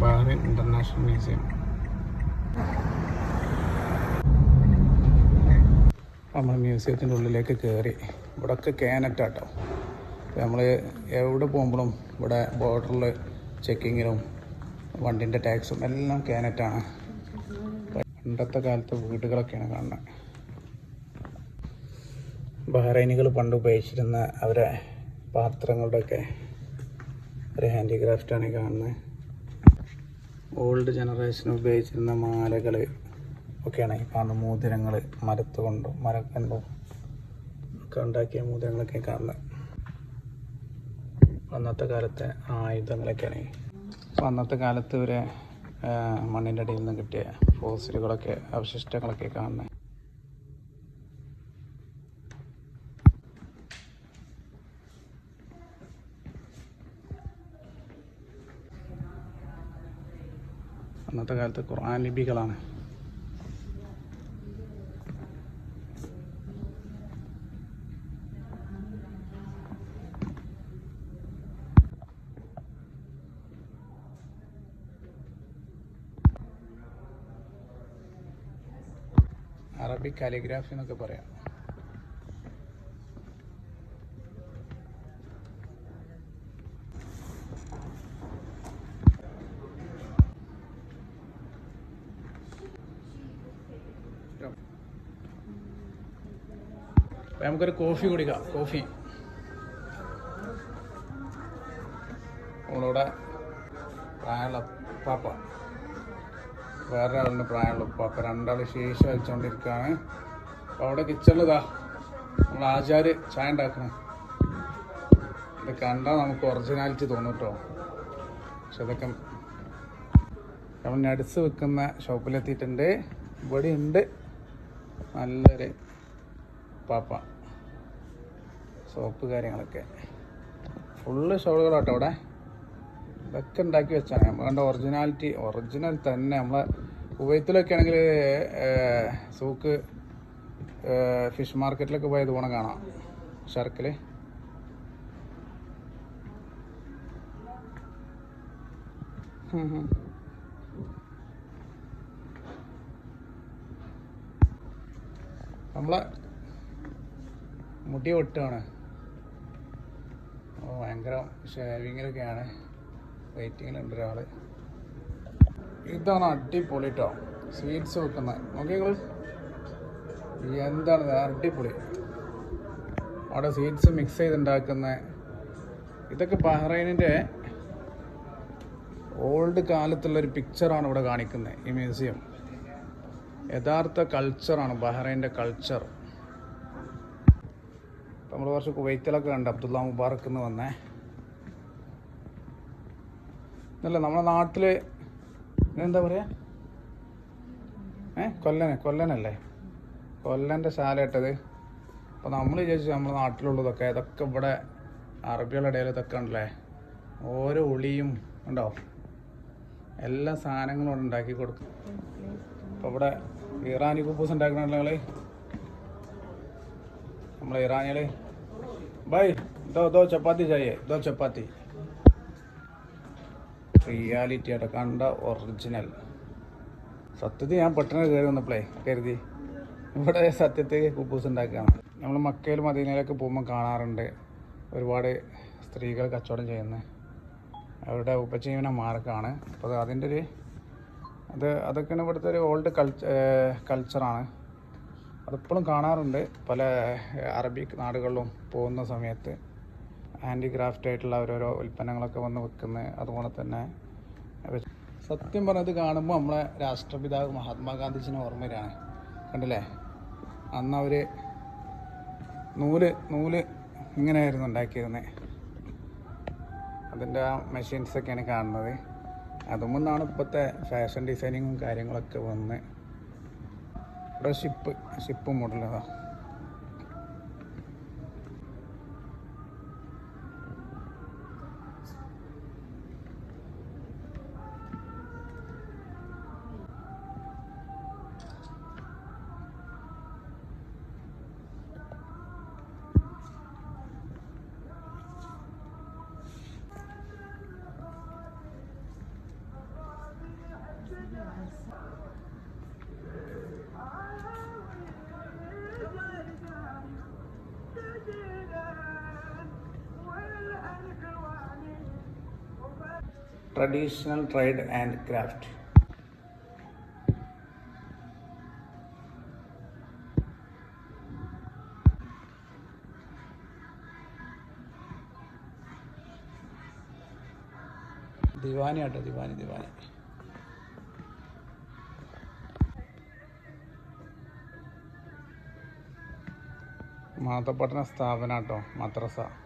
Bahrain international museum. നമ്മൾ മ്യൂസിയത്തിൻ്റെ ഉള്ളിലേക്ക് കയറി. ഇവിടെയൊക്കെ കാനറ്റാട്ടോ. നമ്മൾ എവിടെ പോകുമ്പോഴും ഇവിടെ ബോർഡറിൽ ചെക്കിങ്ങിനും വണ്ടിൻ്റെ ടാക്സും എല്ലാം കാനറ്റാണ്. പണ്ടത്തെ കാലത്തെ വീടുകളൊക്കെയാണ് കാണുന്നത്. ബഹ്റൈനികൾ പണ്ട് ഉപയോഗിച്ചിരുന്ന അവരെ പാത്രങ്ങളുടെയൊക്കെ ഒരു ഹാൻഡിക്രാഫ്റ്റാണ് കാണുന്നത്. ഓൾഡ് ജനറേഷൻ ഉപയോഗിച്ചിരുന്ന മാലകൾ ഒക്കെയാണ് ഈ കാണുന്ന മോതിരങ്ങൾ. മരം കൊണ്ടും ഒക്കെ ഉണ്ടാക്കിയ മോതിരങ്ങളൊക്കെ കാണുന്നത്. അന്നത്തെ കാലത്തെ ആയുധങ്ങളൊക്കെയാണ്. അപ്പോൾ അന്നത്തെ കാലത്ത് ഇവരെ മണ്ണിൻ്റെ അടിയിൽ നിന്ന് കിട്ടിയ ഫോസിലുകളൊക്കെ അവശിഷ്ടങ്ങളൊക്കെ കാണുന്നത്. അന്നത്തെ കാലത്ത് ഖുർആൻ ലിപികളാണ്. അറബിക് കാലിഗ്രാഫി എന്നൊക്കെ പറയാം. നമുക്കൊരു കോഫി കുടിക്കാം. കോഫി നമ്മളവിടെ പ്രായമുള്ള ഉപ്പാപ്പ, വേറെ ആളുടെ പ്രായമുള്ള ഉപ്പാപ്പ, രണ്ടാൾ ശേഷി വലിച്ചുകൊണ്ടിരിക്കുകയാണ്. അപ്പോൾ അവിടെ കിച്ചണിലിതാ നമ്മൾ ആചാര് ചായ ഉണ്ടാക്കണം. ഇത് കണ്ടാൽ നമുക്ക് ഒറിജിനാലിറ്റി തോന്നും കേട്ടോ. പക്ഷെ അതൊക്കെ നമ്മൾ നട്സ് വെക്കുന്ന ഷോപ്പിലെത്തിയിട്ടുണ്ട്. ഇവിടെ ഉണ്ട് നല്ലൊരു പാപ്പ. സോപ്പ് കാര്യങ്ങളൊക്കെ ഫുള്ള് ഷോളുകളാട്ടോ അവിടെ. ഇതൊക്കെ ഉണ്ടാക്കി വെച്ചാണ് നമ്മൾ കണ്ട ഒറിജിനൽ തന്നെ. നമ്മളെ കുവൈത്തിലൊക്കെ ആണെങ്കിൽ സൂക്ക് ഫിഷ് മാർക്കറ്റിലൊക്കെ പോയത് പോകണം കാണാം. ഷർക്കിൽ നമ്മളെ മുടി വെട്ടുകയാണ്. ഭയങ്കര ഷേവിങ്ങിലൊക്കെയാണ്. വെയിറ്റിങ്ങിലുണ്ട് ഒരാൾ. ഇതാണ് അടിപൊളി കേട്ടോ. സ്വീറ്റ്സ് വെക്കുന്നത് നോക്കിയാൽ എന്താണ് അടിപൊളി. അവിടെ സ്വീറ്റ്സ് മിക്സ് ചെയ്തുണ്ടാക്കുന്ന ഇതൊക്കെ ബഹ്റൈനിൻ്റെ ഓൾഡ് കാലത്തുള്ളൊരു പിക്ചറാണ് ഇവിടെ കാണിക്കുന്നത് ഈ മ്യൂസിയം. യഥാർത്ഥ കൾച്ചറാണ് ബഹ്റൈൻ്റെ കൾച്ചർ. നമ്മൾ കുറച്ച് കുവൈത്തിലൊക്കെ കണ്ട് അബ്ദുള്ള മുബാറക്ക് എന്ന് വന്നേ. അല്ല നമ്മുടെ നാട്ടിൽ എന്താ പറയുക, കൊല്ലനല്ലേ, കൊല്ലൻ്റെ ശാല ഇട്ടത്. അപ്പോൾ നമ്മൾ വിചാരിച്ചു നമ്മുടെ നാട്ടിലുള്ളതൊക്കെ ഇതൊക്കെ ഇവിടെ അറബികളുടെ ഇടയിൽ ഇതൊക്കെ ഉണ്ടല്ലേ. ഓരോ ഉളിയും ഉണ്ടോ, എല്ലാ സാധനങ്ങളും ഇവിടെ ഉണ്ടാക്കി കൊടുക്കും. അപ്പോൾ ഇവിടെ ഇറാനി കുബൂസ് ഉണ്ടാക്കണല്ലോ ഞങ്ങൾ. നമ്മളെ ഇറാനികൾ by though chapati ചായേ, though chapati. Reality ആട്ടോ, കണ്ട ഒറിജിനൽ. സത്യത്തിൽ ഞാൻ പെട്ടെന്ന് കയറി വന്നപ്പോഴേ കരുതി ഇവിടെ സത്യത്തിൽ കുബൂസ് ഉണ്ടാക്കുകയാണ്. നമ്മൾ മക്കയിൽ മദീനയിലൊക്കെ പോകുമ്പോൾ കാണാറുണ്ട് ഒരുപാട് സ്ത്രീകൾ കച്ചവടം ചെയ്യുന്നത്. അവരുടെ ഉപജീവനമാർഗ്ഗമാണ്. അപ്പോൾ അതിൻ്റെ ഒരു അതൊക്കെയാണ് ഇവിടുത്തെ ഒരു ഓൾഡ് കൾച്ചറാണ്. അതിപ്പോഴും കാണാറുണ്ട് പല അറബിക് നാടുകളിലും പോകുന്ന സമയത്ത്. ഹാൻഡിക്രാഫ്റ്റ് ആയിട്ടുള്ള ഓരോരോ ഉൽപ്പന്നങ്ങളൊക്കെ വന്ന് വെക്കുന്നത്. അതുപോലെ തന്നെ സത്യം പറഞ്ഞത് കാണുമ്പോൾ നമ്മളെ രാഷ്ട്രപിതാവ് മഹാത്മാഗാന്ധിജിനെ ഓർമ്മ വരികയാണ്. കണ്ടില്ലേ, അന്ന് അവർ നൂല് ഇങ്ങനെയായിരുന്നു ഉണ്ടാക്കിയിരുന്നത്. അതിൻ്റെ ആ മെഷീൻസൊക്കെയാണ് കാണുന്നത്. അതുകൊണ്ടാണ് ഇപ്പോഴത്തെ ഫാഷൻ ഡിസൈനിങ്ങും കാര്യങ്ങളൊക്കെ വന്ന്. ഇവിടെ ഷിപ്പ് മോഡലതാ. Traditional trade and craft. ദിവാനി ആട്ടോ, ദിവാനി. മാതപ്പട്ടണ സ്ഥാപനം കേട്ടോ, മദ്രസ.